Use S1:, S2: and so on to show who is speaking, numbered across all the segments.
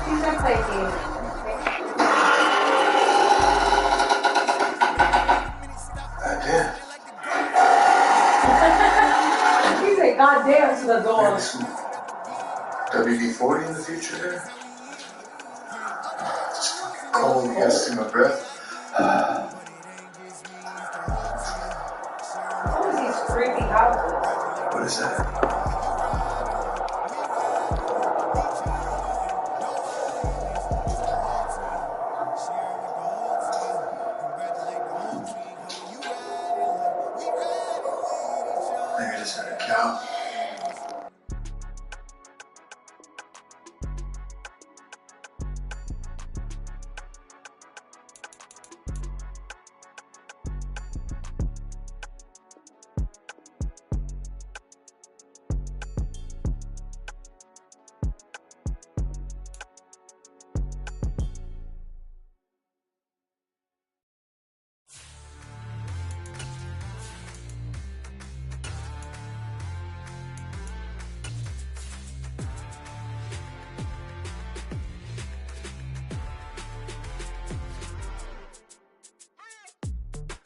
S1: She's a player. He said, "God damn" to the door.
S2: WD-40 in the future there? Just fucking cold. You guys see my breath?
S1: What is these creepy houses?
S2: What is that? Maybe I just had a cow.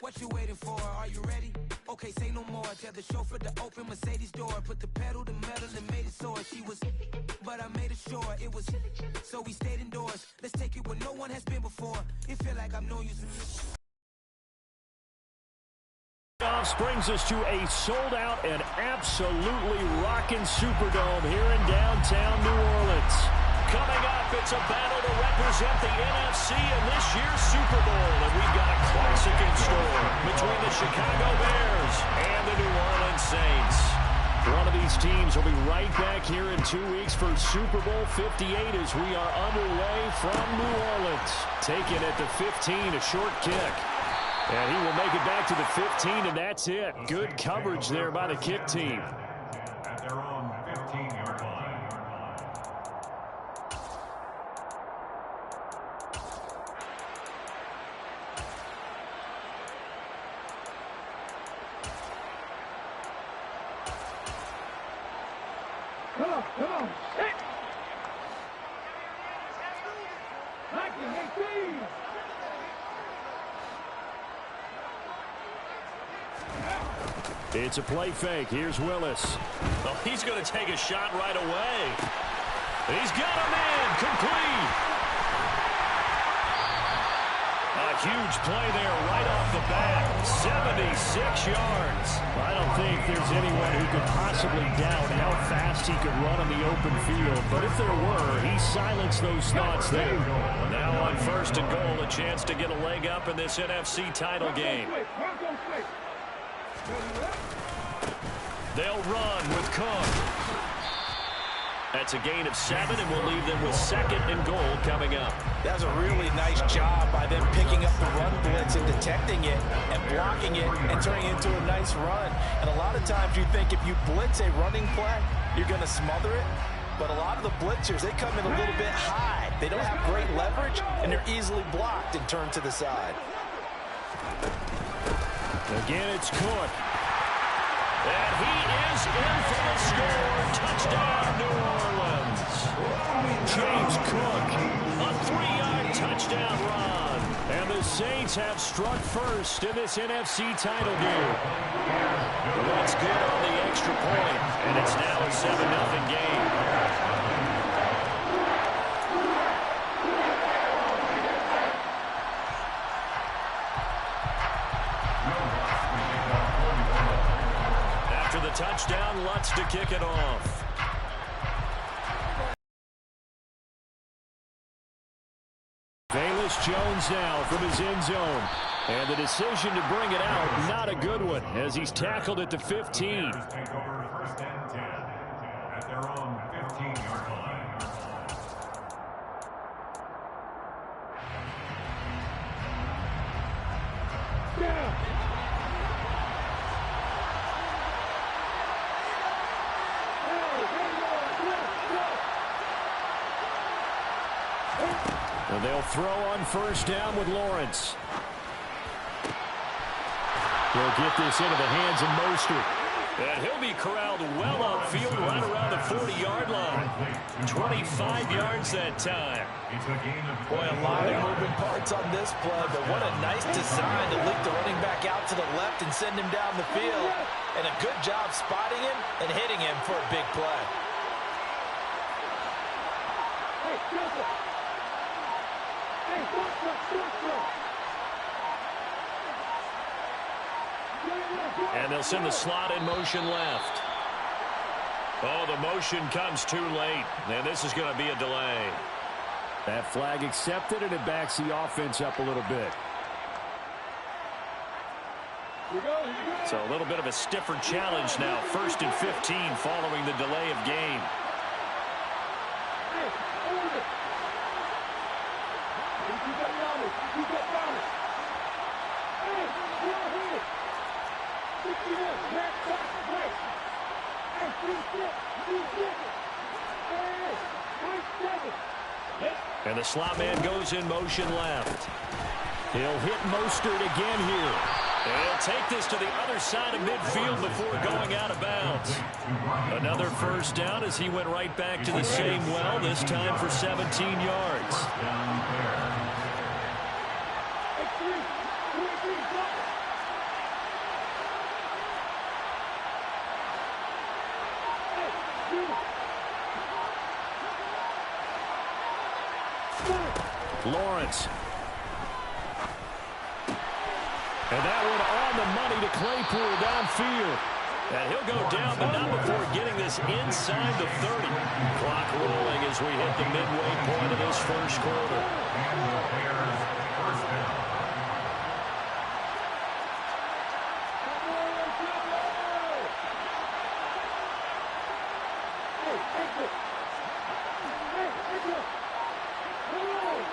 S3: What you waiting for? Are you ready? Okay, say no more. Tell the chauffeur to open Mercedes door. Put the pedal to metal and made it soar. She was, but I made it sure it was. So we stayed indoors. Let's take it where no one has been before. It feel like I'm no use.
S4: Brings us to a sold-out and absolutely rocking Superdome here in downtown New Orleans. Coming up, it's a battle to represent the NFC in this year's Super Bowl, and we've got a classic in store between the Chicago Bears and the New Orleans Saints. One of these teams will be right back here in 2 weeks for Super Bowl 58 as we are underway from New Orleans. Taking at the 15, a short kick. And he will make it back to the 15, and that's it. Good coverage there by the kick team.
S5: At their own 15-yard line.
S6: Come on. Hit. 1918.
S4: It's a play fake. Here's Willis.
S7: Well, he's going to take a shot right away. He's got him in. Complete. A huge play there right off the bat. 76 yards.
S4: I don't think there's anyone who could possibly doubt how fast he could run on the open field. But if there were, he silenced those thoughts there.
S7: Now on 1st and goal, a chance to get a leg up in this NFC title game. They'll run with Cook. That's a gain of 7, and we'll leave them with 2nd and goal coming up.
S8: That was a really nice job by them picking up the run blitz and detecting it and blocking it and turning it into a nice run. And a lot of times you think if you blitz a running play, you're going to smother it. But a lot of the blitzers, they come in a little bit high. They don't have great leverage, and they're easily blocked and turned to the side.
S4: Again, it's Cook.
S7: And he is in for the score. Touchdown, New Orleans.
S4: James Cook.
S7: A 3-yard touchdown run.
S4: And the Saints have struck first in this NFC title game.
S7: That's good on the extra point, and it's now a 7-0 game. Touchdown, Lutz to kick it off.
S4: Velus Jones now from his end zone. And the decision to bring it out, not a good one, as he's tackled at the 15.
S5: Take over 1st and 10 at their own 15-yard line.
S6: Yeah.
S4: And they'll throw on 1st down with Lawrence. He'll get this into the hands of Mostert. And he'll be corralled well upfield right around the 40-yard line. 25 yards that time.
S8: Boy, a lot of moving parts on this play, but what a nice design to leak the running back out to the left and send him down the field. And a good job spotting him and hitting him for a big play.
S4: And they'll send the slot in motion left. Oh, the motion comes too late. And this is going to be a delay.
S7: That flag accepted, and it backs the offense up a little bit.
S4: So a little bit of a stiffer challenge now. 1st and 15 following the delay of game. And the slot man goes in motion left.
S7: He'll hit Mostert again here.
S4: And he'll take this to the other side of midfield before going out of bounds. Another first down as he went right back to the same well, this time for 17 yards. Lawrence. And that one on the money to Claypool downfield. And he'll go down, but not before getting this inside the 30. Clock rolling as we hit the midway point of this first quarter.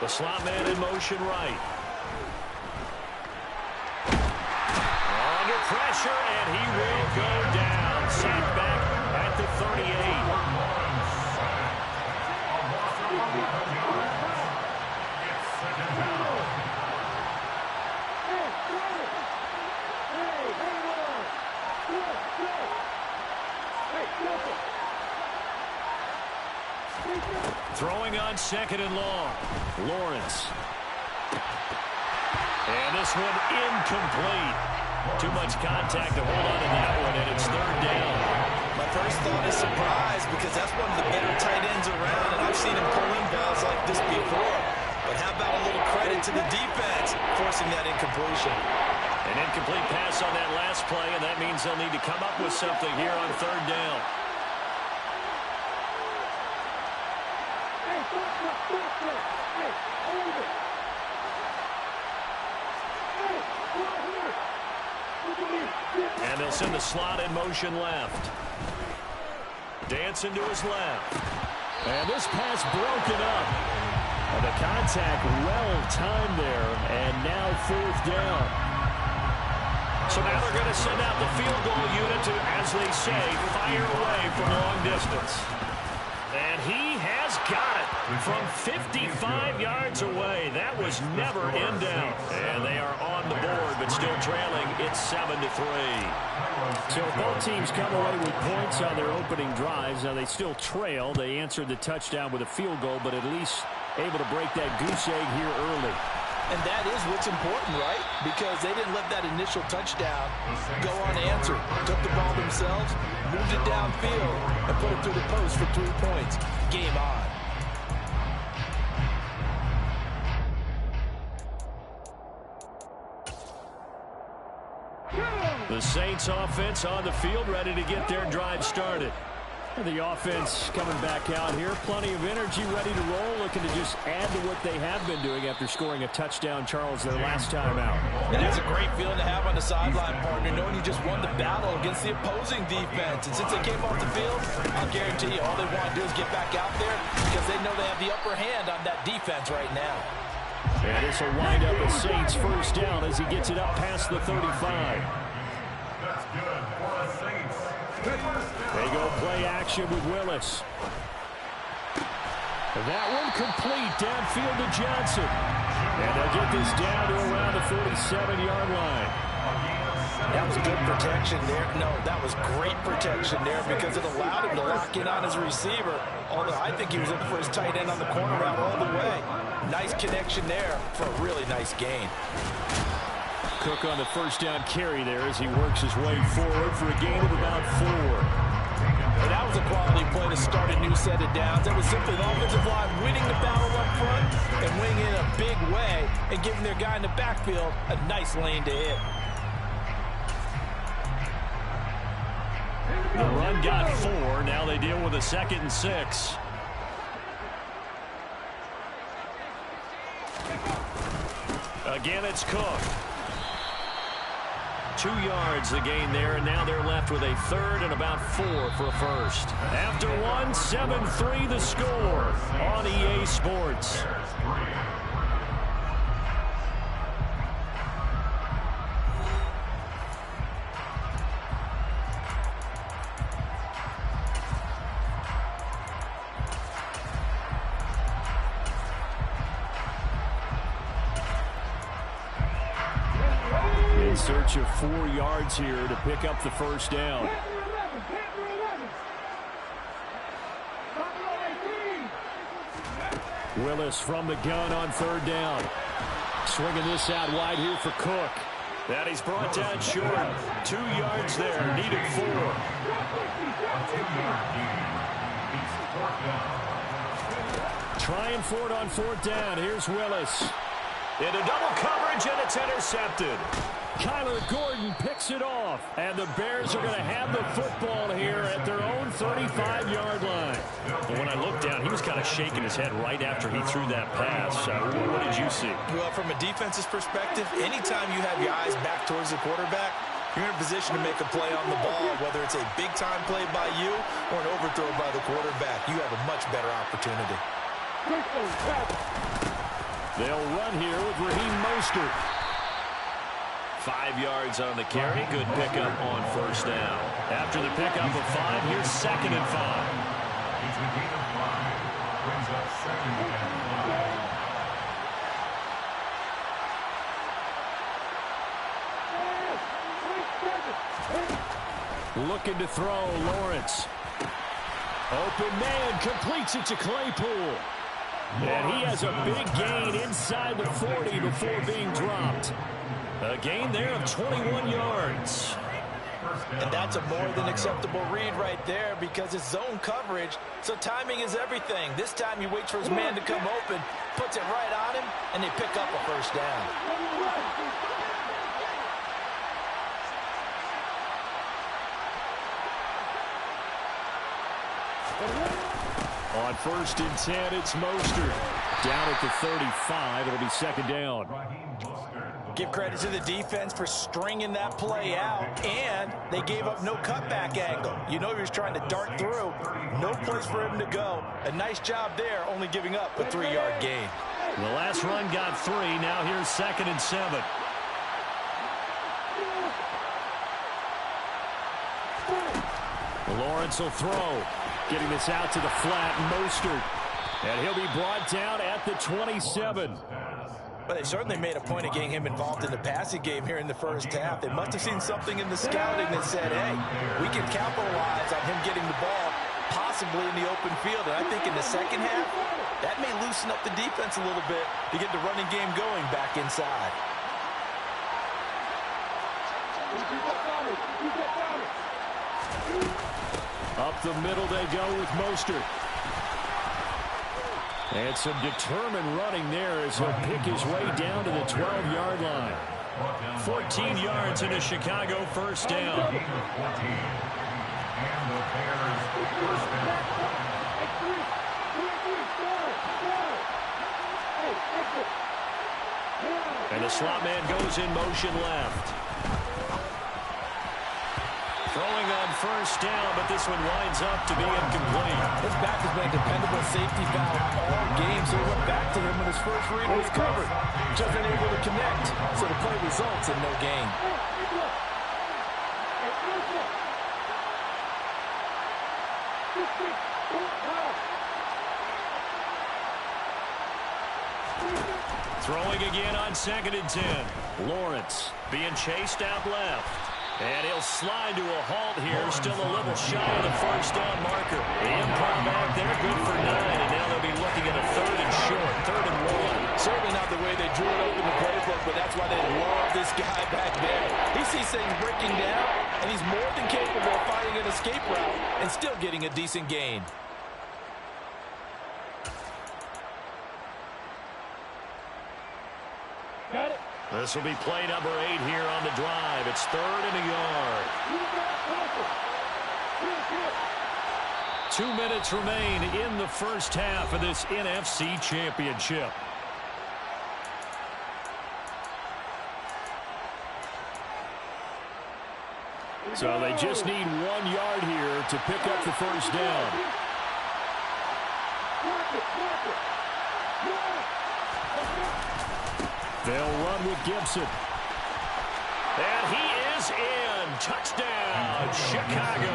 S4: The slot man in motion right. Under pressure, and he will go down. Sacked back at the 38. Throwing on 2nd and long. Lawrence. And this one incomplete. Too much contact to hold on to that one, and it's 3rd down.
S8: My first thought is surprise because that's one of the better tight ends around, and I've seen him pull in balls like this before. But how about a little credit to the defense forcing that incompletion?
S4: An incomplete pass on that last play, and that means they'll need to come up with something here on 3rd down. And they'll send the slot in motion left. Dancing to his left.
S7: And this pass broken up. And the contact well timed there. And now 4th down.
S4: So now they're going to send out the field goal unit to, as they say, fire away from long distance. And he has got it from 55 yards away. That was never in doubt. And they are on the board, but still trailing. It's 7-3.
S7: So both teams come away with points on their opening drives. Now they still trail. They answered the touchdown with a field goal, but at least able to break that goose egg here early.
S8: And that is what's important, right? Because they didn't let that initial touchdown go unanswered. Took the ball themselves, moved it downfield, and put it through the post for 3 points. Game on.
S4: The Saints offense on the field, ready to get their drive started.
S7: The offense coming back out here. Plenty of energy, ready to roll, looking to just add to what they have been doing after scoring a touchdown, Charles, their last time out.
S8: And that's a great feeling to have on the sideline, partner, knowing you just won the battle against the opposing defense. And since they came off the field, I'll guarantee you all they want to do is get back out there because they know they have the upper hand on that defense right now.
S7: And this will wind up a Saints 1st down as he gets it up past the 35.
S5: That's good for the Saints.
S7: They go play action with Willis. That one complete downfield to Johnson. And they'll get this down to around the 47-yard line.
S8: That was good protection there. No, that was great protection there because it allowed him to lock in on his receiver. Although I think he was looking for his tight end on the corner route all the way. Nice connection there for a really nice gain.
S7: Cook on the first down carry there as he works his way forward for a gain of about 4.
S8: But that was a quality play to start a new set of downs. That was simply the offensive line winning the battle up front and winning in a big way and giving their guy in the backfield a nice lane to hit.
S7: The run got 4. Now they deal with a 2nd and 6. Again, it's Cook. 2 yards the gain there, and now they're left with a 3rd and about 4 for a first. After 1, 7-3 the score on EA Sports. In search of 4 yards here to pick up the first down. Willis from the gun on 3rd down. Swinging this out wide here for Cook. That he's brought down short. 2 yards there. Needed 4. Trying for it on 4th down. Here's Willis. Into double coverage, and it's intercepted. Kyler Gordon picks it off, and the Bears are going to have the football here at their own 35-yard line. But when I looked down, he was kind of shaking his head right after he threw that pass. What did you see?
S8: Well, from a defense's perspective, anytime you have your eyes back towards the quarterback, you're in a position to make a play on the ball, whether it's a big-time play by you or an overthrow by the quarterback. You have a much better opportunity.
S7: They'll run here with Raheem Mostert. 5 yards on the carry. Good pickup on 1st down. After the pickup of 5, here's 2nd and 5.
S5: It's a gain of 5. Brings up 2nd and 5.
S7: Looking to throw, Lawrence. Open man, completes it to Claypool. And he has a big gain inside the 40 before being dropped. A gain there of 21 yards.
S8: And that's a more than acceptable read right there because it's zone coverage, so timing is everything. This time he waits for his man to come open, puts it right on him, and they pick up a first down.
S7: On 1st and 10, it's Mostert. Down at the 35, it'll be 2nd down.
S8: Give credit to the defense for stringing that play out, and they gave up no cutback angle. You know he was trying to dart through. No place for him to go. A nice job there, only giving up a 3-yard gain.
S7: The last run got 3. Now here's 2nd and 7. Lawrence will throw. Getting this out to the flat, Mostert. And he'll be brought down at the 27.
S8: But they certainly made a point of getting him involved in the passing game here in the first half. They must have seen something in the scouting that said, hey, we can capitalize on him getting the ball possibly in the open field. And I think in the second half, that may loosen up the defense a little bit to get the running game going back inside.
S7: Up the middle they go with Mostert. And some determined running there as he'll pick his way down to the 12-yard line. 14 yards in a Chicago first down. And the slot man goes in motion left. Throwing on first down, but this one winds up to be incomplete.
S8: His back has been a dependable safety valve all game, so he went back to him when his first read was covered. Just unable to connect, so the play results in no gain.
S7: Throwing again on 2nd and 10. Lawrence being chased out left.
S4: And he'll slide to a halt here, still a little shy of the first down marker. The impound back there, good for 9, and now they'll be looking at a 3rd and short, 3rd and 1.
S8: Certainly not the way they drew it up in the playbook, but that's why they love this guy back there. He sees things breaking down, and he's more than capable of finding an escape route and still getting a decent gain.
S6: Got it.
S4: This will be play number 8 here on the drive. It's 3rd and a yard. 2 minutes remain in the first half of this NFC Championship. So they just need 1 yard here to pick up the first down. They'll run with Gibson. And he is in. Touchdown, Chicago.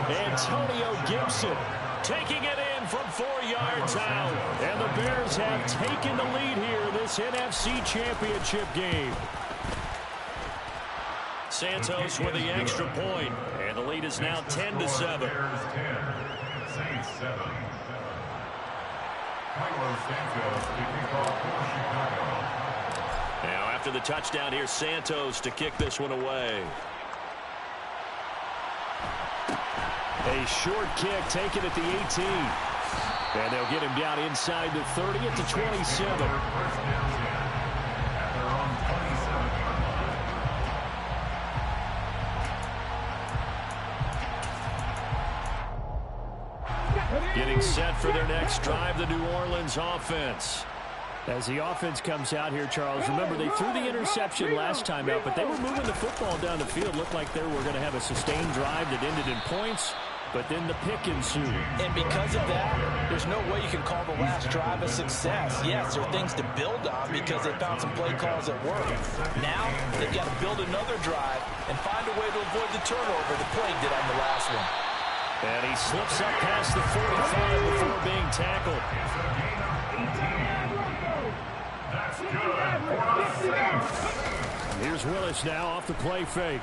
S4: Antonio Gibson taking it in from 4 yards out. And the Bears have taken the lead here in this NFC Championship game. Santos with the extra point, and the lead is now 10-7.
S5: Bears 10, Saints 7. Carlos Santos to kick off for Chicago.
S4: Now after the touchdown here, Santos to kick this one away. A short kick taken at the 18. And they'll get him down inside the 30 at the 27.
S5: First down 10 at their own 27.
S4: Getting set for their next drive, the New Orleans offense.
S7: As the offense comes out here, Charles, remember they threw the interception last time out, but they were moving the football down the field. Looked like they were going to have a sustained drive that ended in points, but then the pick ensued.
S8: And because of that, there's no way you can call the last drive a success. Yes, there are things to build on because they found some play calls that work. Now, they've got to build another drive and find a way to avoid the turnover the play did on the last one.
S4: And he slips up past the 45 before being tackled.
S5: That's good for a 6.
S7: Here's Willis now off the play fake.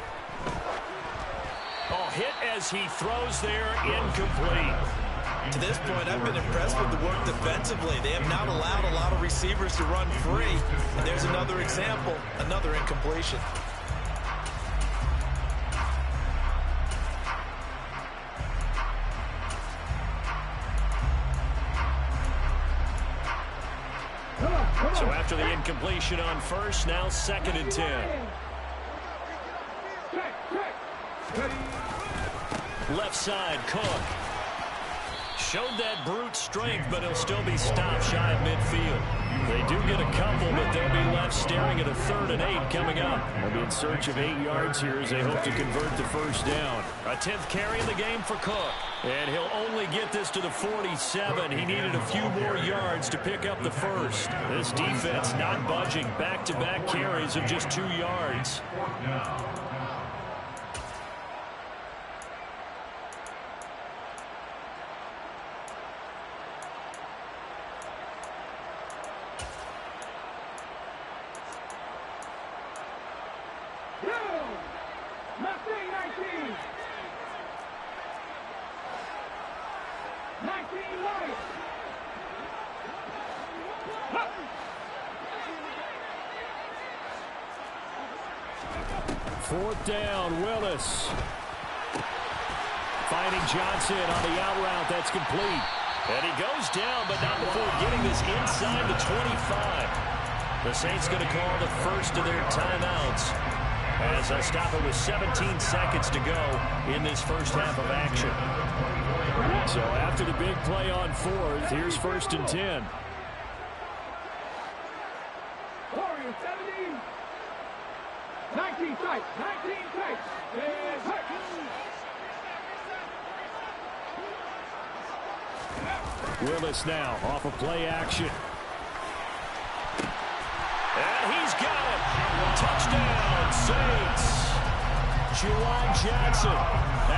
S4: Oh, hit as he throws there, incomplete.
S8: To this point, I've been impressed with the work defensively. They have not allowed a lot of receivers to run free. And there's another example, another incompletion.
S4: So after the incompletion on first, now 2nd and 10. Left side, Cook. Showed that brute strength, but he'll still be stopped shy of midfield. They do get a couple, but they'll be left staring at a 3rd and 8 coming up.
S7: They'll be in search of 8 yards here as they hope to convert the first down.
S4: A 10th carry in the game for Cook. And he'll only get this to the 47. He needed a few more yards to pick up the first. This defense not budging. Back-to-back carries of just 2 yards.
S7: Fourth down, Willis. Finding Johnson on the out route. That's complete.
S4: And he goes down, but not before getting this inside the 25. The Saints going to call the first of their timeouts as they'll stop it with 17 seconds to go in this first half of action.
S7: So after the big play on 4th, here's 1st and 10.
S6: Warriors 17. 19 strikes. 19 strikes. And hurt.
S7: Willis now off of play action.
S4: And he's got it. Touchdown, Saints. Juwan Johnson,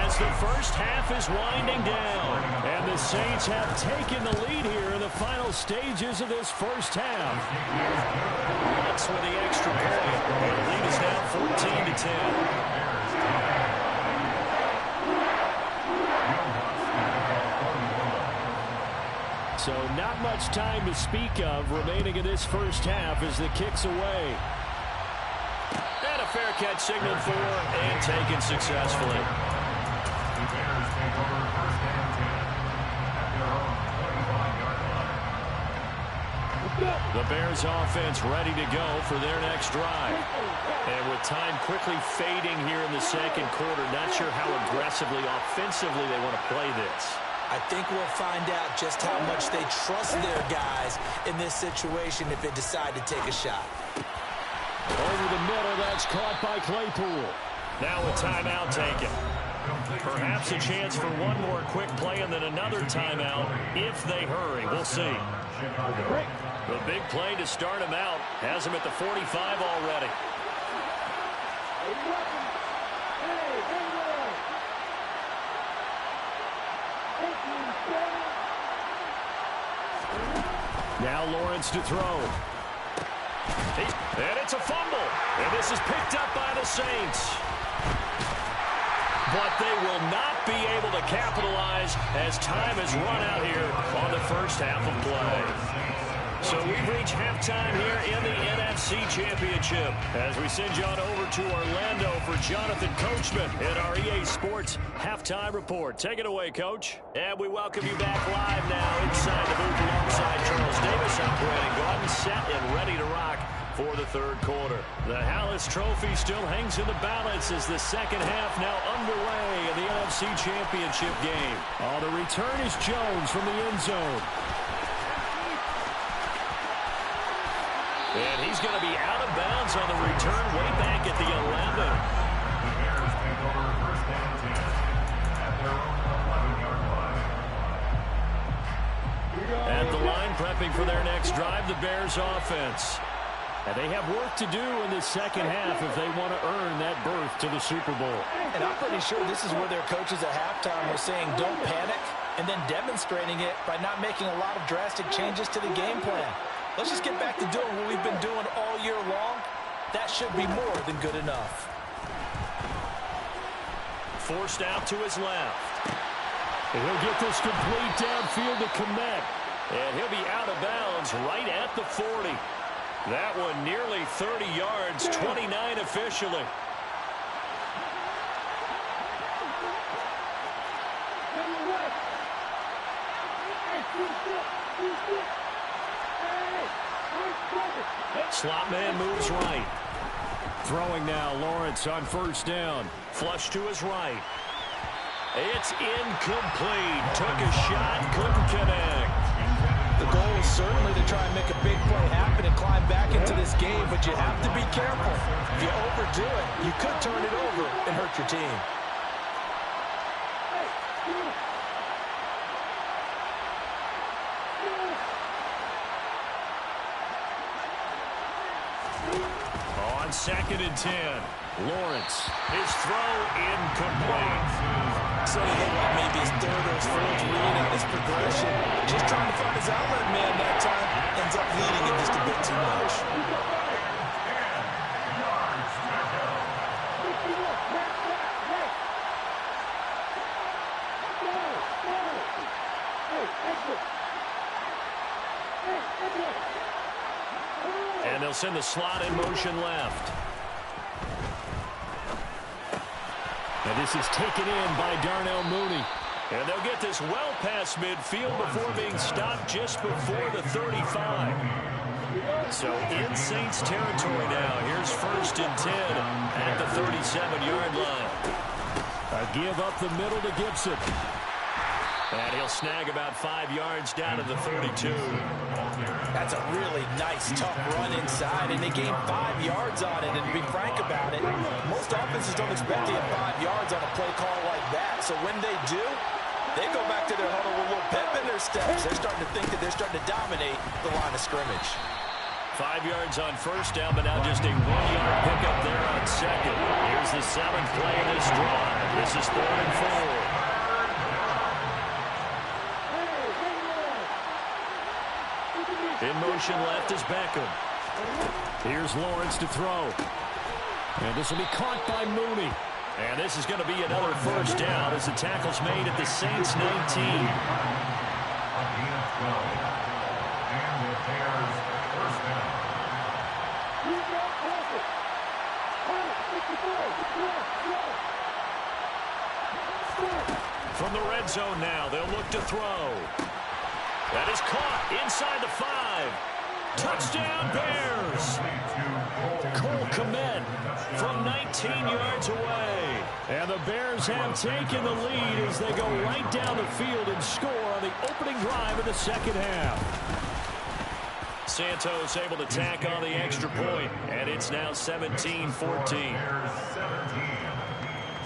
S4: as the first half is winding down. And the Saints have taken the lead here in the final stages of this first half. Bucks with the extra point. And the lead is now 14-10. So not much time to speak of remaining in this first half as the kick's away. And a fair catch signaled for and taken successfully.
S5: The Bears take over first and 10 at their own 25-yard line.
S4: The Bears offense ready to go for their next drive. And with time quickly fading here in the second quarter, not sure how aggressively, offensively they want to play this.
S8: I think we'll find out just how much they trust their guys in this situation if they decide to take a shot.
S4: Over the middle, that's caught by Claypool. Now a timeout taken. Perhaps a chance for one more quick play and then another timeout if they hurry. We'll see. The big play to start him out has him at the 45 already. Now Lawrence to throw. And it's a fumble. And this is picked up by the Saints. But they will not be able to capitalize as time has run out here on the first half of play. So we've reached halftime here in the NFC Championship as we send you on over to Orlando for Jonathan Coachman in our EA Sports Halftime Report. Take it away, Coach. And we welcome you back live now inside the booth alongside Charles Davis operating, gone, set, and ready to rock for the third quarter. The Hallis Trophy still hangs in the balance as the second half now underway in the NFC Championship game. On the return is Jones from the end zone. And he's going to be out of bounds on the return way back at the 11.
S5: The Bears take over first and 10 at their own 11-yard line.
S4: At the line, prepping for their next drive, the Bears offense. And they have work to do in the second half if they want to earn that berth to the Super Bowl.
S8: And I'm pretty sure this is where their coaches at halftime were saying don't panic, and then demonstrating it by not making a lot of drastic changes to the game plan. Let's just get back to doing what we've been doing all year long. That should be more than good enough.
S4: Forced out to his left. And he'll get this complete downfield to Kmet. And he'll be out of bounds right at the 40. That one nearly 30 yards, 29 officially. Slot man moves right. Throwing now, Lawrence on first down. Flush to his right. It's incomplete. Took a shot, couldn't connect.
S8: The goal is certainly to try and make a big play happen and climb back into this game, but you have to be careful. If you overdo it, you could turn it over and hurt your team.
S4: On 2nd and 10, Lawrence, his throw incomplete.
S8: So he looked like maybe his third or his fourth read on his progression. Just trying to find his outlet man that time. Ends up leading him just a bit too much.
S4: And they'll send the slot in motion left. And this is taken in by Darnell Mooney. And they'll get this well past midfield before being stopped just before the 35. So in Saints territory now. Here's 1st and 10 at the 37-yard line. A give up the middle to Gibson. And he'll snag about 5 yards down to the 32.
S8: That's a really nice, tough run inside, and they gained 5 yards on it. And to be frank about it, most offenses don't expect to get 5 yards on a play call like that. So when they do, they go back to their huddle with a little pep in their steps. They're starting to think that they're starting to dominate the line of scrimmage.
S4: 5 yards on first down, but now just a 1-yard pickup there on second. Here's the 7th play of this drive. This is 3rd and 4. In motion left is Beckham. Here's Lawrence to throw. And this will be caught by Mooney. And this is going to be another first down as the tackle's made at the Saints 19. From the red zone now, they'll look to throw. That is caught inside the 5. Touchdown, Bears! Cole Kmet from 19 yards away. And the Bears have taken the lead as they go right down the field and score on the opening drive of the second half. Santos able to tack on the extra point, and it's now 17-14.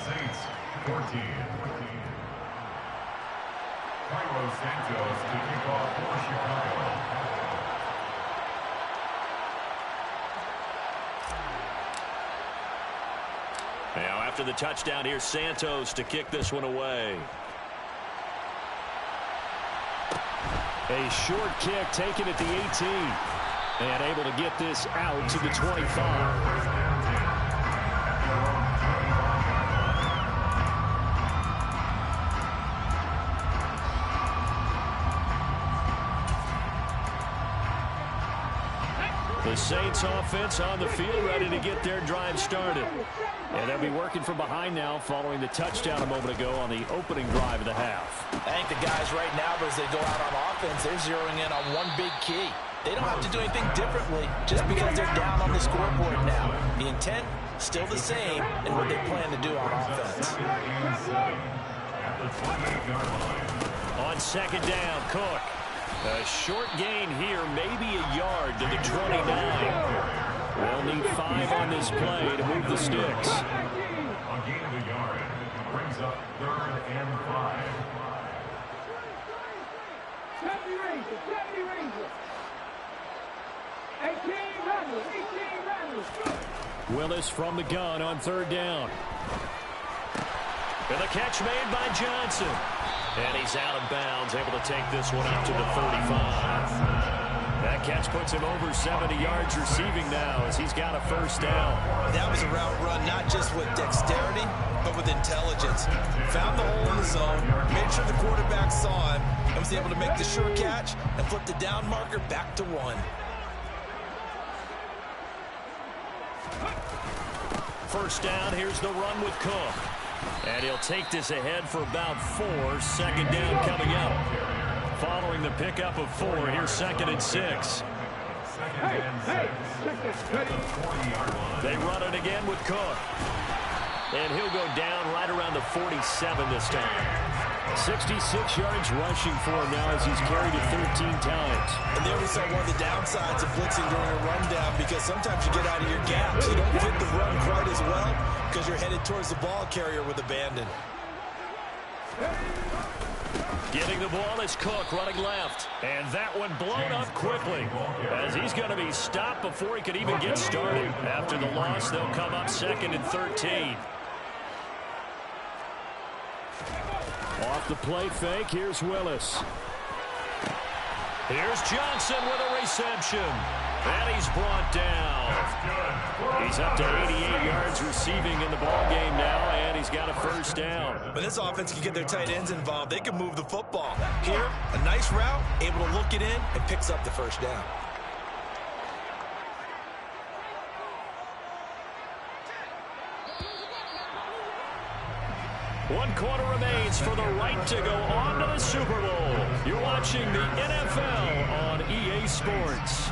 S5: Saints 14. Carlos Santos to kick off for Chicago.
S4: Now after the touchdown, here's Santos to kick this one away.
S7: A short kick taken at the 18. And able to get this out to the 25.
S4: The Saints offense on the field ready to get their drive started.
S7: And they'll be working from behind now following the touchdown a moment ago on the opening drive of the half.
S8: I think the guys right now, as they go out on offense, they're zeroing in on one big key. They don't have to do anything differently just because they're down on the scoreboard now. The intent, still the same, and what they plan to do on offense.
S4: On second down, Cook. A short gain here, maybe a yard to the 29. They'll need 5 on this play to move the sticks.
S5: A gain of a yard brings up 3rd and 5.
S6: 70 Rangers, 70 Rangers. 18 Rangers, 18 Rangers.
S7: Willis from the gun on 3rd down.
S4: And the catch made by Johnson. And he's out of bounds, able to take this one up to the 35. That catch puts him over 70 yards receiving now as he's got a first down.
S8: That was a route run not just with dexterity, but with intelligence. Found the hole in the zone, made sure the quarterback saw him, and was able to make the sure catch and flip the down marker back to 1.
S4: First down, here's the run with Cook. And he'll take this ahead for about 4. Second down coming up. Following the pickup of 4, here's 2nd and 6. They run it again with Cook. And he'll go down right around the 47 this time.
S7: 66 yards rushing for him now as he's carried it 13 times.
S8: And there we saw one of the downsides of blitzing during a rundown, because sometimes you get out of your gaps. You don't fit the run quite as well because you're headed towards the ball carrier with abandon.
S4: Getting the ball is Cook running left. And that one blown up quickly as he's going to be stopped before he could even get started. After the loss, they'll come up 2nd and 13.
S7: Off the play fake, here's Willis.
S4: Here's Johnson with a reception. And he's brought down. He's up to 88 yards receiving in the ballgame now, and he's got a first down.
S8: When this offense can get their tight ends involved, they can move the football. Here, a nice route, able to look it in, and picks up the first down.
S4: One quarter remains for the right to go on to the Super Bowl. You're watching the NFL on EA Sports.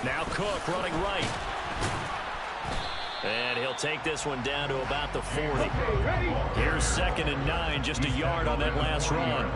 S4: Now Cook running right. And he'll take this one down to about the 40. Here's 2nd and 9, just a yard on that last run.
S5: A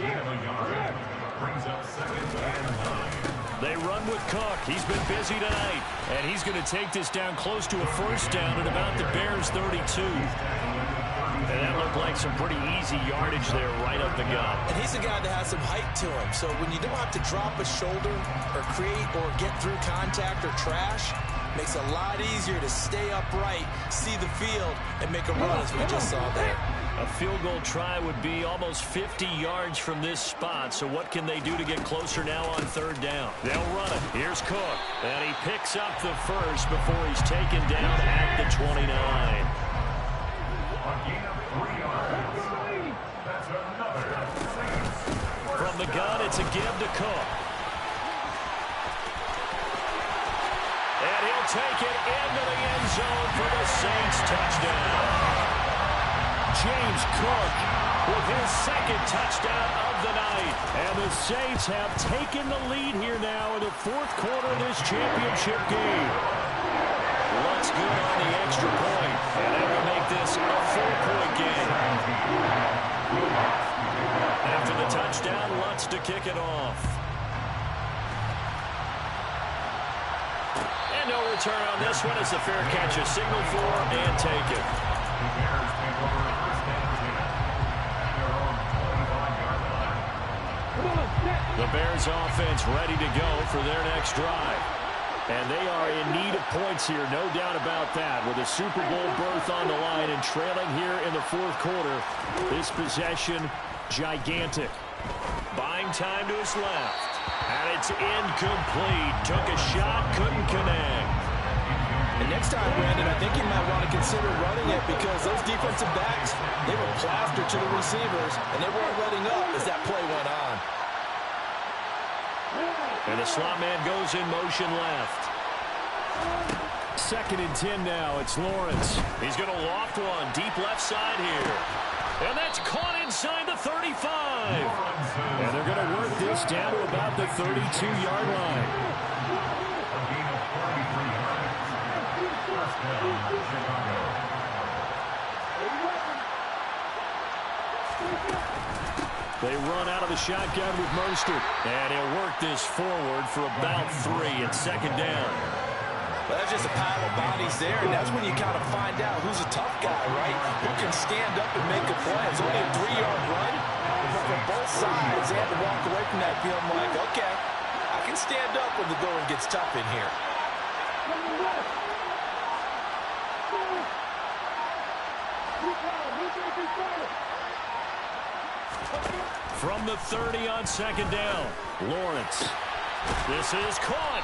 S5: gain of a yard. Brings up 2nd and 9.
S4: They run with Cook. He's been busy tonight. And he's going to take this down close to a first down at about the Bears' 32. And that looked like some pretty easy yardage there right up the gut.
S8: And he's a guy that has some height to him. So when you don't have to drop a shoulder or create or get through contact or trash, makes it a lot easier to stay upright, see the field, and make a run as we just saw there.
S4: A field goal try would be almost 50 yards from this spot. So what can they do to get closer now on 3rd down? They'll run it. Here's Cook. And he picks up the first before he's taken down at the 29.
S5: A gain of 3 yards. That's another Saints.
S4: From the gun, it's a give to Cook. And he'll take it into the end zone for the Saints touchdown. James Cook with his 2nd touchdown of the night. And the Saints have taken the lead here now in the 4th quarter of this championship game. Lutz good on the extra point, and that will make this a 4-point game. After the touchdown, Lutz to kick it off. And no return on this one as the fair catch is signaled for and taken.
S5: The Bears take over 1st and 10 at their own 25-yard line.
S4: The Bears offense ready to go for their next drive. And they are in need of points here, no doubt about that. With a Super Bowl berth on the line and trailing here in the 4th quarter, this possession gigantic. Buying time to his left. And it's incomplete. Took a shot, couldn't connect.
S8: And next time, Brandon, I think you might want to consider running it because those defensive backs, they were plastered to the receivers, and they weren't letting up as that play went on.
S4: And the slot man goes in motion left. 2nd and 10 now. It's Lawrence. He's going to loft one deep left side here. And that's caught inside the 35. And they're going to work this down to about the 32-yard line.
S5: A gain of 43 yards. 1st down, Chicago.
S4: They run out of the shotgun with Mostert. And he'll work this forward for about 3 at 2nd down.
S8: Well, that's just a pile of bodies there, and that's when you kind of find out who's a tough guy, right? Who can stand up and make a play. It's only a 3-yard run, but from both sides, they had to walk away from that feeling like, okay, I can stand up when the going gets tough in here.
S4: From the 30 on 2nd down, Lawrence. This is caught.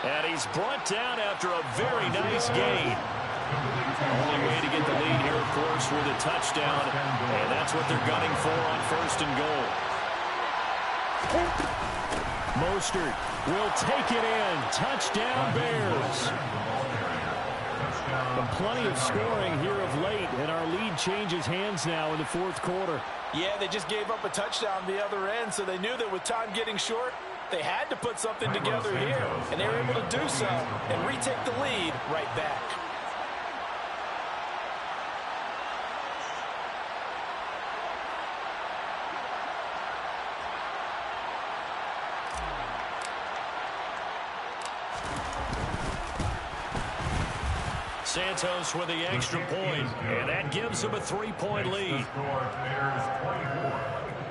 S4: And he's brought down after a very nice gain. Only way to get the lead here, of course, with a touchdown. And that's what they're gunning for on 1st and goal. Mostert will take it in. Touchdown, Bears. But plenty of scoring here of late, and our lead changes hands now in the 4th quarter.
S8: Yeah, they just gave up a touchdown the other end, so they knew that with time getting short, they had to put something together here, and they were able to do so and retake the lead right back.
S4: Santos with the extra point, and that gives him a 3-point lead.
S5: The score, Bears 24,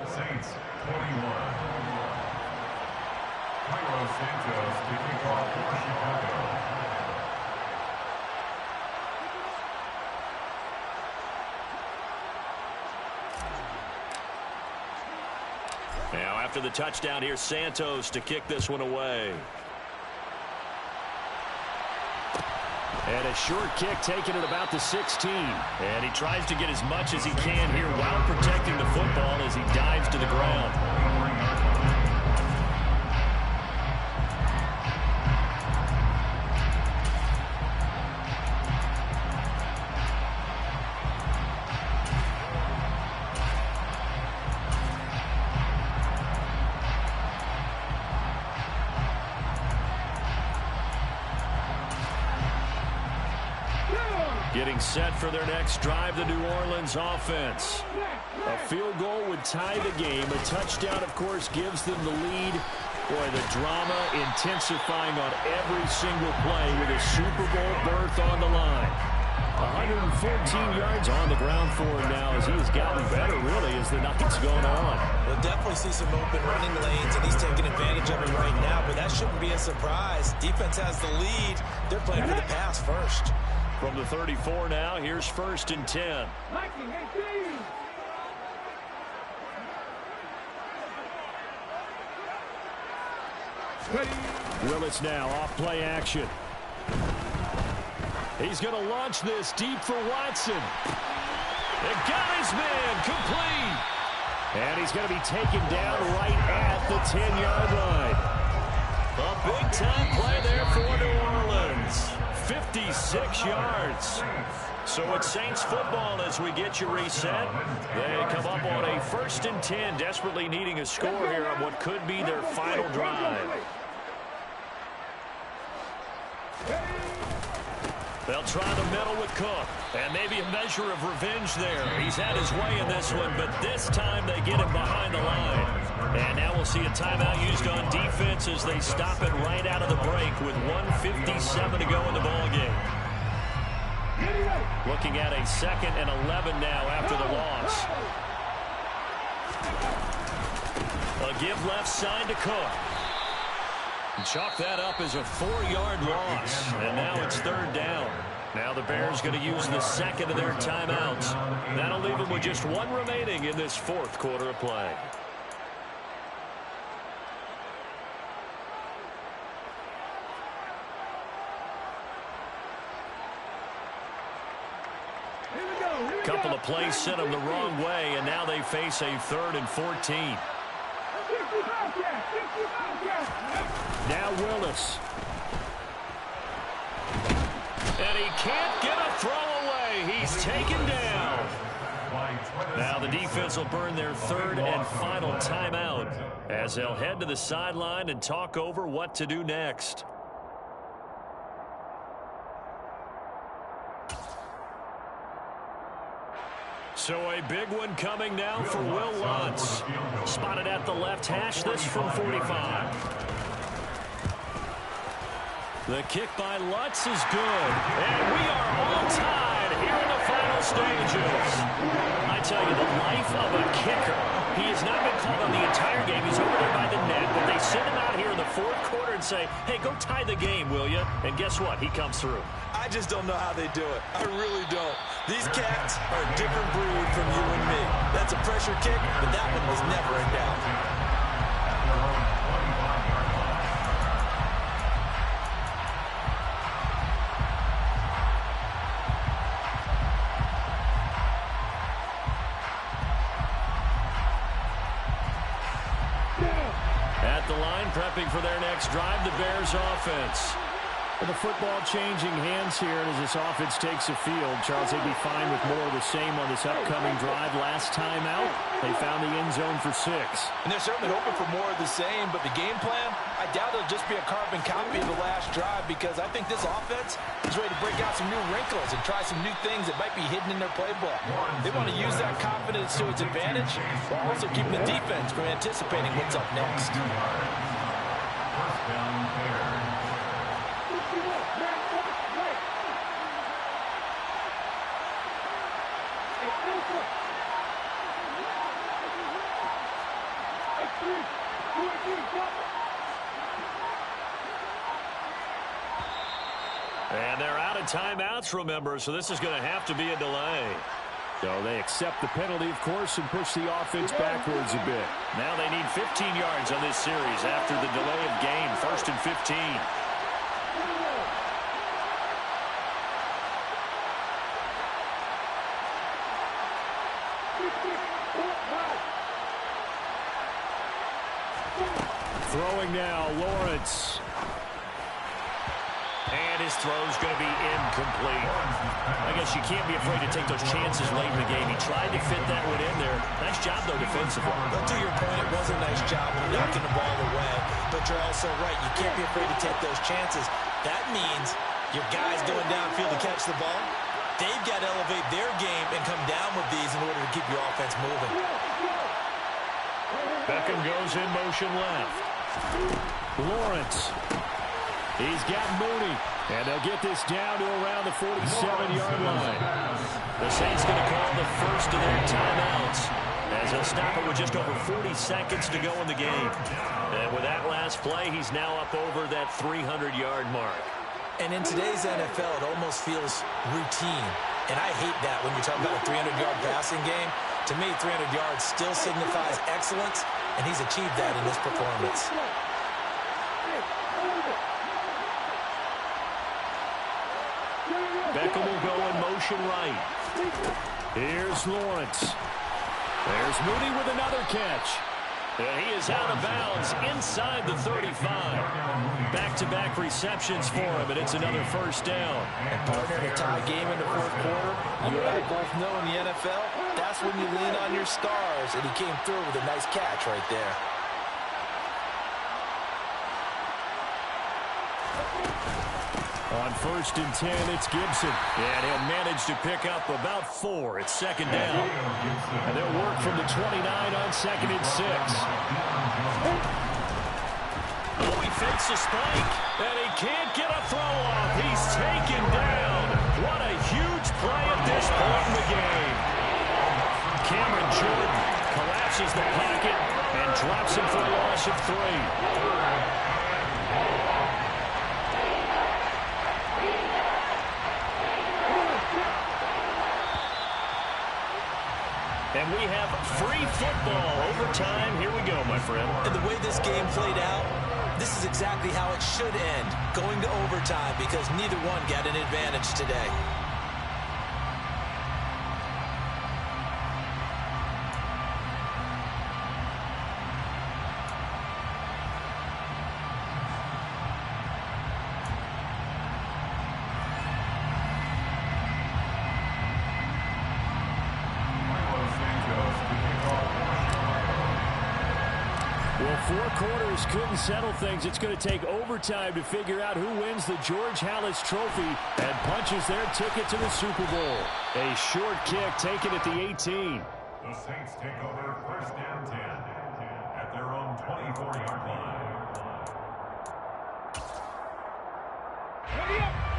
S5: Saints 21. Cairo Santos to kick off for Chicago.
S4: Now after the touchdown, here's Santos to kick this one away. And a short kick taken at about the 16. And he tries to get as much as he can here while protecting the football as he dives to the ground. Getting set for their next drive, the New Orleans offense. A field goal would tie the game. A touchdown, of course, gives them the lead. Boy, the drama intensifying on every single play with a Super Bowl berth on the line. 114 yards on the ground for him now as he has gotten better, really, as the night's going on.
S8: We'll definitely see some open running lanes, and he's taking advantage of it right now, but that shouldn't be a surprise. Defense has the lead. They're playing for the pass first.
S4: From the 34 now, here's 1st and 10. Willis now off play action. He's going to launch this deep for Watson. It got his man complete. And he's going to be taken down right at the 10-yard line. A big-time play there for New Orleans. 56 yards. So it's Saints football as we get you reset. They come up on a 1st and 10, desperately needing a score here on what could be their final drive. They'll try the middle with Cook, and maybe a measure of revenge there. He's had his way in this one, but this time they get him behind the line. And now we'll see a timeout used on defense as they stop it right out of the break with 1:57 to go in the ballgame. Looking at a 2nd and 11 now after the loss. A give left side to Cook. Chalk that up as a 4-yard loss, and now it's 3rd down. Now the Bears going to use the 2nd of their timeouts. That'll leave them with just 1 remaining in this 4th quarter of play. Couple of plays sent them the wrong way, and now they face a 3rd and 14. Now Willis. And he can't get a throw away. He's taken down. Now the defense will burn their 3rd and final timeout as they'll head to the sideline and talk over what to do next. So a big one coming now for Will Lutz. Spotted at the left hash, this from 45. The kick by Lutz is good. And we are all tied here in the final stages. I tell you, the life of a kicker. He has not been called on the entire game. He's over there by the net, but they send him out here in the 4th quarter and say, hey, go tie the game, will you? And guess what? He comes through.
S8: I just don't know how they do it. I really don't. These cats are a different breed from you and me. That's a pressure kick, but that one was never in doubt.
S4: At the line, prepping for their next drive, the Bears offense. With the football changing hands here, and as this offense takes the field, Charles, they'd be fine with more of the same on this upcoming drive. Last time out, they found the end zone for 6.
S8: And they're certainly hoping for more of the same, but the game plan, I doubt it'll just be a carbon copy of the last drive, because I think this offense is ready to break out some new wrinkles and try some new things that might be hidden in their playbook. They want to use that confidence to its advantage, while also keeping the defense from anticipating what's up next.
S4: And they're out of timeouts, remember, so this is going to have to be a delay. So they accept the penalty, of course, and push the offense backwards a bit. Now they need 15 yards on this series after the delay of game. 1st and 15. Throwing now, Lawrence. And his throw's going to be incomplete. I guess you can't be afraid to take those chances late in the game. He tried to fit that one in there. Nice job, though, defensively.
S8: Well, to your point, it was a nice job of knocking the ball away. But you're also right. You can't be afraid to take those chances. That means your guy's going downfield to catch the ball. They've got to elevate their game and come down with these in order to keep your offense moving.
S4: Beckham goes in motion left. Lawrence. He's got Mooney. And they'll get this down to around the 47-yard line. The Saints going to call the first of their timeouts, as they'll stop it with just over 40 seconds to go in the game. And with that last play, he's now up over that 300-yard mark.
S8: And in today's NFL, it almost feels routine. And I hate that when you're talking about a 300-yard passing game. To me, 300 yards still signifies excellence, and he's achieved that in this performance.
S4: Beckham will go in motion right. Here's Lawrence. There's Mooney with another catch. And he is out of bounds inside the 35. Back-to-back receptions for him, and it's another first down.
S8: And partner, in a tie game in the fourth quarter, you and I both know in the NFL, that's when you lean on your stars, and he came through with a nice catch right there.
S4: On 1st and 10, it's Gibson. And he'll manage to pick up about 4. It's second down. And they'll work from the 29 on 2nd and 6. Oh, he fakes a spike. And he can't get a throw off. He's taken down. What a huge play at this point in the game. Cameron Jordan collapses the pocket and drops him for a loss of 3. And we have free football overtime. Here we go, my friend.
S8: And the way this game played out, this is exactly how it should end, going to overtime, because neither one got an advantage today.
S4: Well, 4 quarters couldn't settle things. It's going to take overtime to figure out who wins the George Halas Trophy and punches their ticket to the Super Bowl. A short kick taken at the 18.
S5: The Saints take over 1st and 10 at their own 24-yard line.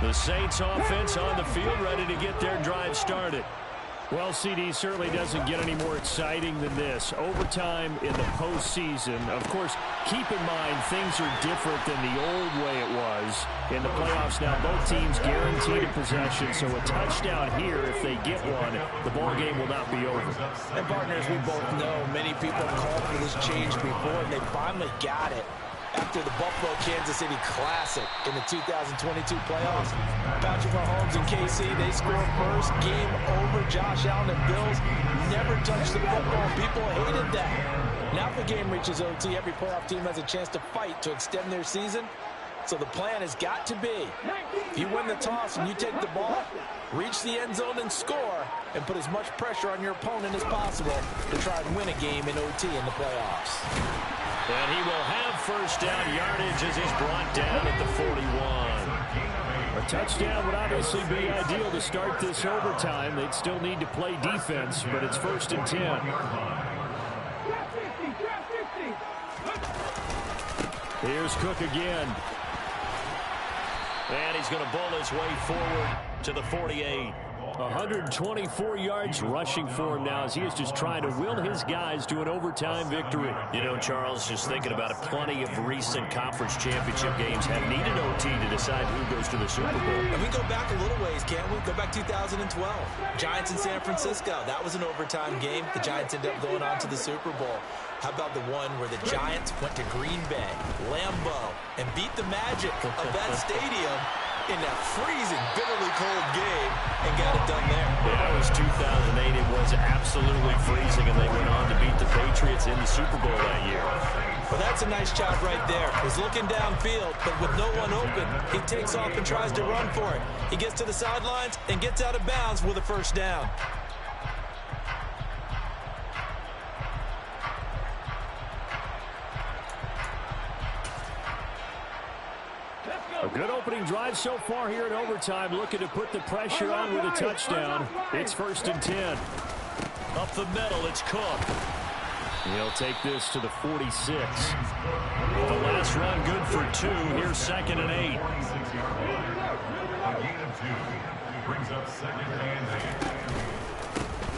S4: The Saints offense on the field, ready to get their drive started. Well, CD certainly doesn't get any more exciting than this. Overtime in the postseason. Of course, keep in mind things are different than the old way it was. In the playoffs now, both teams guaranteed a possession, so a touchdown here, if they get one, the ball game will not be over.
S8: And partners, we both know many people called for this change before, and they finally got it. After the Buffalo-Kansas City Classic in the 2022 playoffs, Patrick Mahomes and KC, they scored first. Game over. Josh Allen and Bills never touched the football. People hated that. Now if the game reaches OT, every playoff team has a chance to fight to extend their season. So the plan has got to be, if you win the toss and you take the ball, reach the end zone and score, and put as much pressure on your opponent as possible to try and win a game in OT in the playoffs.
S4: And he will have first down yardage as he's brought down at the 41. A touchdown would obviously be ideal to start this overtime. They'd still need to play defense, but it's 1st and 10. Here's Cook again. And he's going to bowl his way forward to the 48. 124 yards rushing for him now as he is just trying to will his guys to an overtime victory.
S7: You know, Charles, just thinking about it, plenty of recent conference championship games have needed OT to decide who goes to the Super Bowl.
S8: And we go back a little ways, can't we? Go back 2012. Giants in San Francisco. That was an overtime game. The Giants ended up going on to the Super Bowl. How about the one where the Giants went to Green Bay, Lambeau, and beat the magic of that stadium in that freezing, bitterly cold game and got it done there.
S7: Yeah, it was 2008. It was absolutely freezing, and they went on to beat the Patriots in the Super Bowl that year.
S8: Well, that's a nice job right there. He's looking downfield, but with no one open, he takes off and tries to run for it. He gets to the sidelines and gets out of bounds with a first down.
S4: A Good opening drive so far here in overtime, looking to put the pressure on with a touchdown. It's 1st and 10. Up the middle, it's Cook. He'll take this to the 46. The last run good for 2. Here's 2nd and 8.
S5: A gain of 2 brings up 2nd and 8.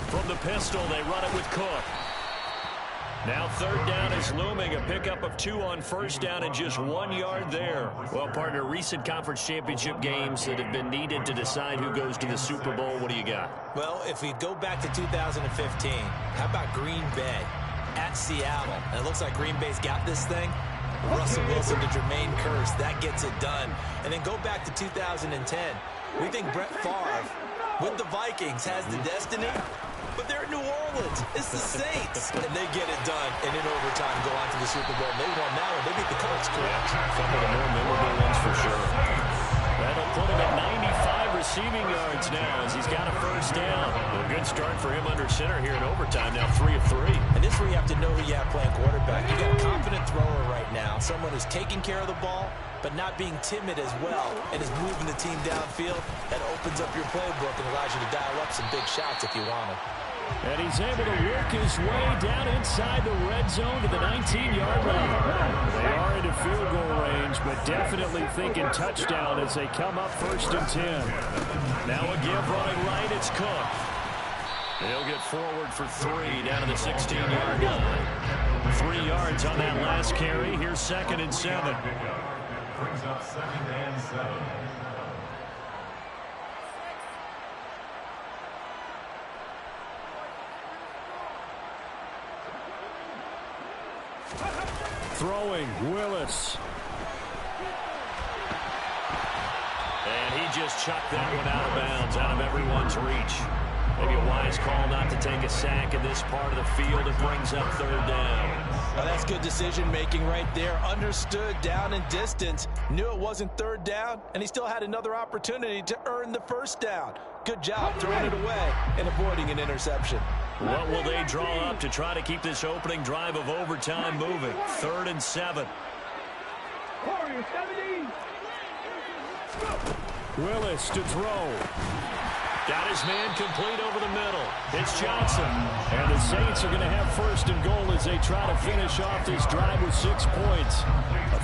S4: From the pistol, they run it with Cook. Now 3rd down is looming. A pickup of 2 on 1st down and just 1 yard there. Well, partner, recent conference championship games that have been needed to decide who goes to the Super Bowl. What do you got?
S8: Well, if we go back to 2015, how about Green Bay at Seattle? And it looks like Green Bay's got this thing. Russell Wilson to Jermaine Kearse, that gets it done. And then go back to 2010. We think Brett Favre with the Vikings has the destiny, but they're at New Orleans. It's the Saints. And they get it done. And in overtime, go on to the Super Bowl. And they won that one. They beat the Colts, correct?
S4: A couple of the more memorable ones for sure. That'll put him at 95 receiving yards now as he's got a 1st down. A good start for him under center here in overtime. Now 3 of 3.
S8: And this is where you have to know who you have playing quarterback. You got a confident thrower right now. Someone who's taking care of the ball, but not being timid as well, and is moving the team downfield. That opens up your playbook and allows you to dial up some big shots if you want them.
S4: And he's able to work his way down inside the red zone to the 19-yard line. They are into field goal range, but definitely thinking touchdown as they come up 1st and 10. Now a give running right, it's Cook. He'll get forward for 3 down to the 16-yard line. 3 yards on that last carry. Here's 2nd and 7.
S5: Brings up 2nd and 7.
S4: Throwing, Willis. And he just chucked that one out of bounds, out of everyone's reach. Maybe a wise call not to take a sack in this part of the field. It brings up 3rd down.
S8: Well, that's good decision-making right there. Understood down and distance. Knew it wasn't 3rd down, and he still had another opportunity to earn the 1st down. Good job throwing it away and avoiding an interception.
S4: What will they draw up to try to keep this opening drive of overtime moving? 3rd and 7.
S6: Warriors 17.
S4: Willis to throw. Got his man complete over the middle. It's Johnson. And the Saints are going to have 1st and goal as they try to finish off this drive with 6 points.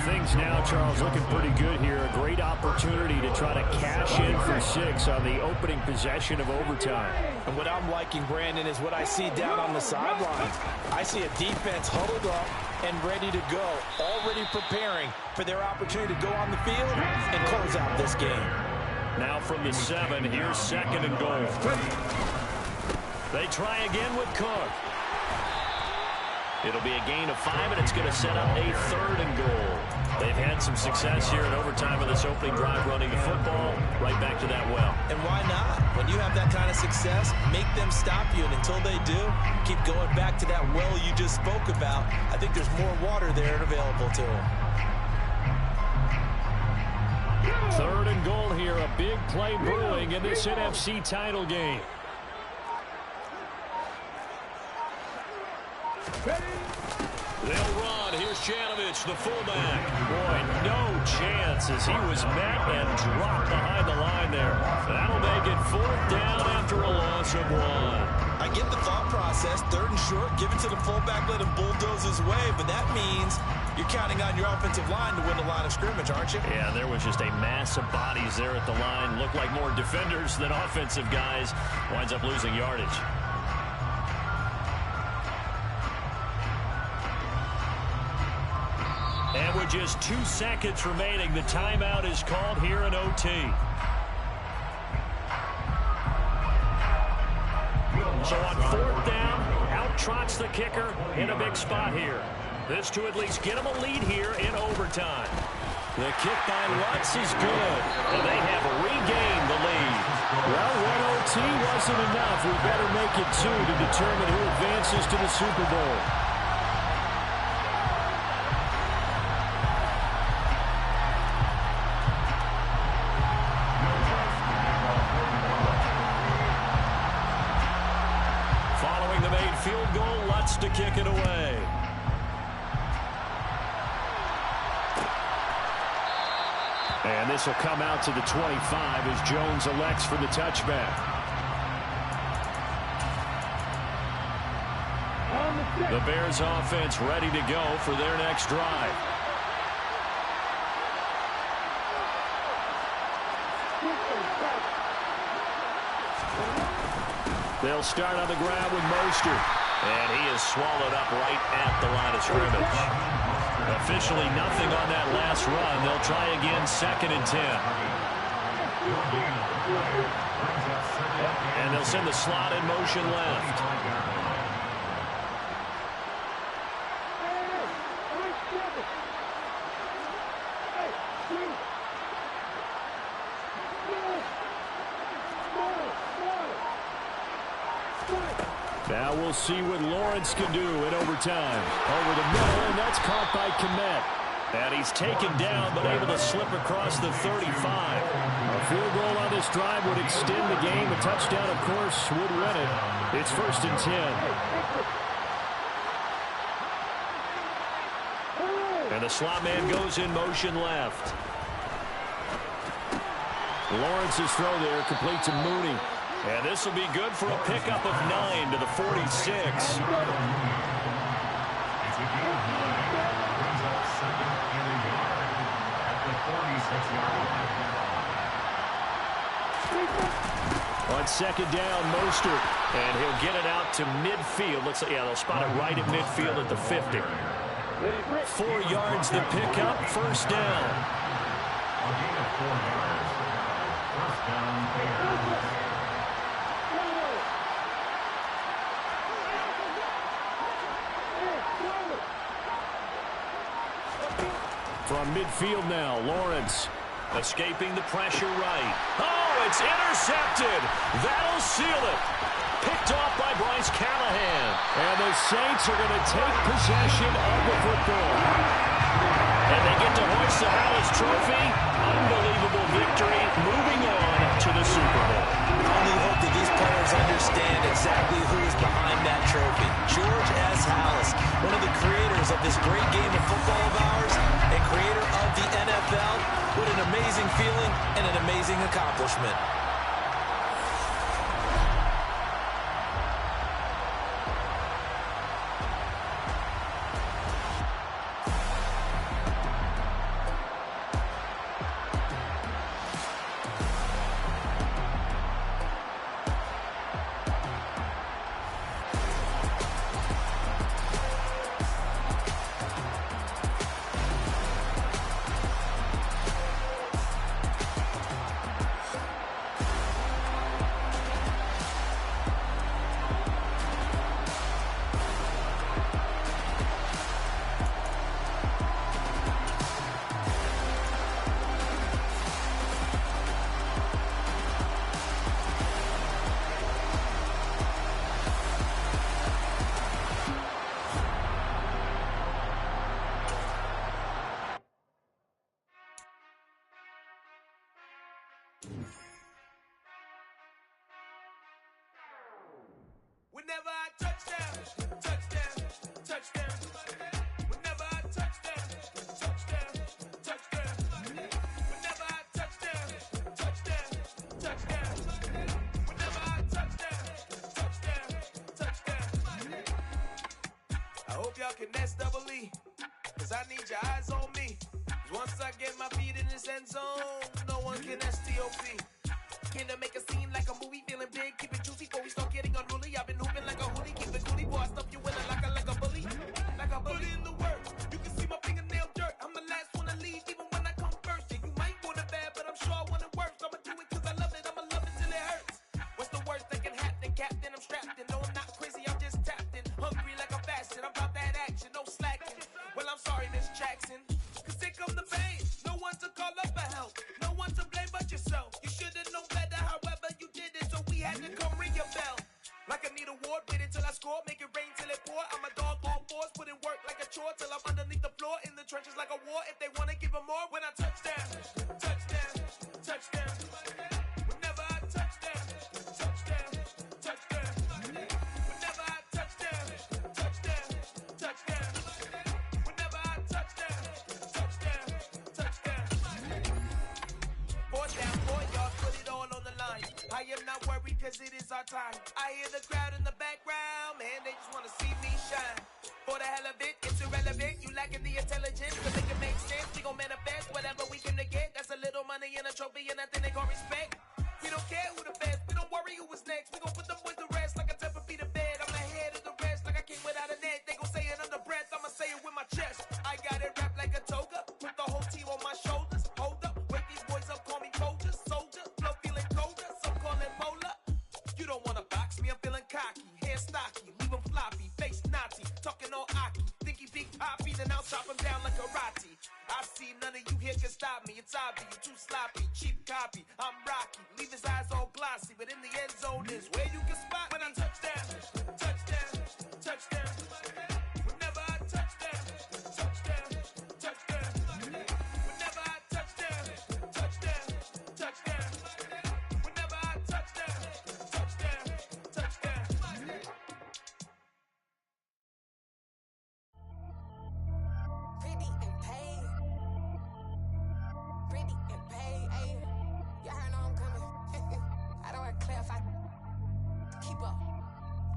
S4: Things now, Charles, looking pretty good here. A great opportunity to try to cash in for 6 on the opening possession of overtime.
S8: And what I'm liking, Brandon, is what I see down on the sidelines. I see a defense huddled up and ready to go, already preparing for their opportunity to go on the field and close out this game.
S4: Now from the 7, here's 2nd and goal. They try again with Cook. It'll be a gain of 5, and it's going to set up a 3rd and goal. They've had some success here in overtime on this opening drive running the football right back to that well.
S8: And why not? When you have that kind of success, make them stop you, and until they do, keep going back to that well you just spoke about. I think there's more water there and available to them.
S4: 3rd and goal here, a big play brewing in this NFC title game. They'll run. Here's Janovich, the fullback. Boy, no chance as he was met and dropped behind the line there. That'll make it 4th down after a loss of 1.
S8: I get the thought process. 3rd and short, give it to the fullback, let him bulldoze his way, but that means you're counting on your offensive line to win the line of scrimmage, aren't you?
S4: Yeah, there was just a mass of bodies there at the line. Looked like more defenders than offensive guys. Winds up losing yardage. And with just 2 seconds remaining, the timeout is called here in OT. So on 4th down, out trots the kicker in a big spot here. This to at least get them a lead here in overtime. The kick by Lutz is good, and they have regained the lead. Well, 1 OT wasn't enough. We better make it 2 to determine who advances to the Super Bowl. Following the made field goal, Lutz to kick it away. And And this will come out to the 25 as Jones elects for the touchback. The Bears offense ready to go for their next drive. They'll start on the ground with Mostert. And he is swallowed up right at the line of scrimmage. Officially nothing on that last run. They'll try again, 2nd and 10. And they'll send the slot in motion left. Now we'll see what Lawrence can do in overtime. Over the middle, and that's caught by Kmet. And he's taken down, but able to slip across the 35. A field goal on this drive would extend the game. A touchdown, of course, would win it. It's 1st and 10. And the slot man goes in motion left. Lawrence's throw there complete to Mooney. And this will be good for a pickup of 9 to the 46. On 2nd down, Mostert. And he'll get it out to midfield. Looks like, yeah, they'll spot it right at midfield at the 50. 4 yards the pickup, 1st down.
S5: A gain of 4 yards. 1st down, Bears.
S4: From midfield now, Lawrence escaping the pressure right. Oh, it's intercepted. That'll seal it. Picked off by Bryce Callahan. And the Saints are going to take possession of the football. And they get to hoist the Hallis Trophy. Unbelievable victory. Moving on to the Super Bowl.
S8: I only hope that these players understand exactly who is behind that trophy. George S. Hallis, one of the creators of this great game of football of ours, and creator of the NFL. What an amazing feeling and an amazing accomplishment.
S3: Whenever I touchdown, touchdown, touchdown. Whenever I touchdown, touchdown, touchdown. Whenever I touchdown, touchdown, touchdown. Whenever I touchdown, touchdown, touchdown. I hope y'all can nest double E, cause I need your eyes on me. Once I get my feet in this end zone, no one can STOP. Can I make a scene like a movie, feeling big, keep it juicy before we start getting unruly. I've been hooping like a hoodie, keep it coolie, boy, I stuff you in it like a bully. Like a bully in the work, you can see my fingernail dirt. I'm the last one to leave, even when I come first. Yeah, you might want it bad, but I'm sure I want it worse. I'ma do it cause I love it, I'ma love it till it hurts. What's the worst that can happen, Captain? I'm strapped in, no I'm not crazy, I'm just tapped in. Hungry like I'm fasting, I'm about that action, no slacking. Well, I'm sorry, Miss Jackson, cause here come the pain. No one to call up for help, no one to blame but yourself. You should've known better, however you did it, so we had to come ring your bell. Like I need a award, wait until I score, make it rain till it pour. I'm a dog on force, put in work like a chore till I'm underneath the floor, in the trenches like a war. If they wanna give them more, when I touchdown, touchdown, touchdown. Whenever I touchdown, touchdown, touchdown. Whenever I touchdown, touchdown, touchdown. Whenever I touchdown, touchdown, touchdown. cause it is our time. I hear the crowd in the background, man, they just wanna see me shine. For the hell of it, it's irrelevant. You lacking the intelligence to make it make sense. We gon' manifest whatever we came to get. That's a little money and a trophy and nothing they call respect. We don't care who the best, we don't worry who was next. We gon' put them boys to rest like a 10 feet of bed. I'm ahead of the rest like I came without a net. They gon' say it under breath, I'ma say it with my chest. I got it wrapped like a toga, put the whole team on my shoulders. Hold up, wake these boys up, call me Folger, soldier. Flow feeling colder, some call it molar. You don't wanna box me, I'm feeling cocky. Hair stocky, leave him floppy, face naughty. Talking all aki, think he big poppy, then I'll chop him down like karate. I see none of you here can stop me. It's obvious, you too sloppy, cheap copy. I'm Rocky, leave his eyes all glossy, but in the end zone is where you can spot when I touchdown, touchdown, touchdown. Whenever I touchdown, touchdown, touchdown. Whenever I touchdown, touchdown, touchdown. Whenever I touchdown, touchdown, touchdown.
S9: Pretty and paid. Pretty and paid, ayy. Y'all heard I'm coming. I don't want to clarify. Keep up.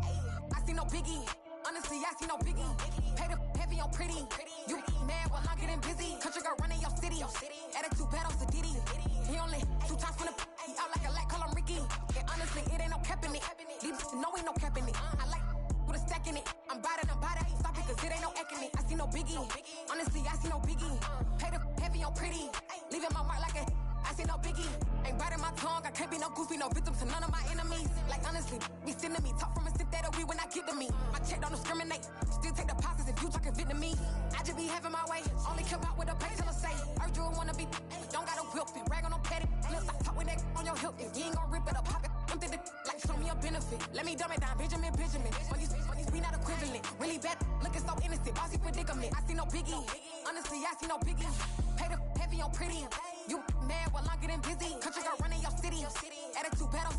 S9: Ayy. I see no biggie. Honestly, I see no biggie. Pay the heavy on pretty. You mad while I'm getting busy. Country girl running your city. Attitude bad on Diddy. He only 2 times from the out like a light, call him Ricky. And honestly, it ain't no cap in it. Leave no ain't no cap in it. I like with a stack in it. I'm bad it. Stop it, cause it ain't no eck in it. I see no biggie. Honestly, I see no biggie. Pay the heavy on pretty. Leaving my mark like a I see no biggie. Ain't biting my tongue. I can't be no goofy, no victim to none of my enemies. Like honestly, be sending me talk from a sip that we when I get to me. My check don't discriminate. Still take deposits if you talking Vietnamese. I just be having my way. Only come out with a pay till I say. Urge you wanna be. Don't got a whip and rag on no petty. Look, I talk with that on your hip. If you ain't gon' rip it up, pop it. Empty the like show me a benefit. Let me dumb it down, Benjamin. When we not equivalent. Really bad, looking so innocent. Bossy predicament. I see no biggie. Honestly, I see no biggie. Pay the heavy on pretty. You mad while I'm getting busy. Country girl running your city. Attitude bad on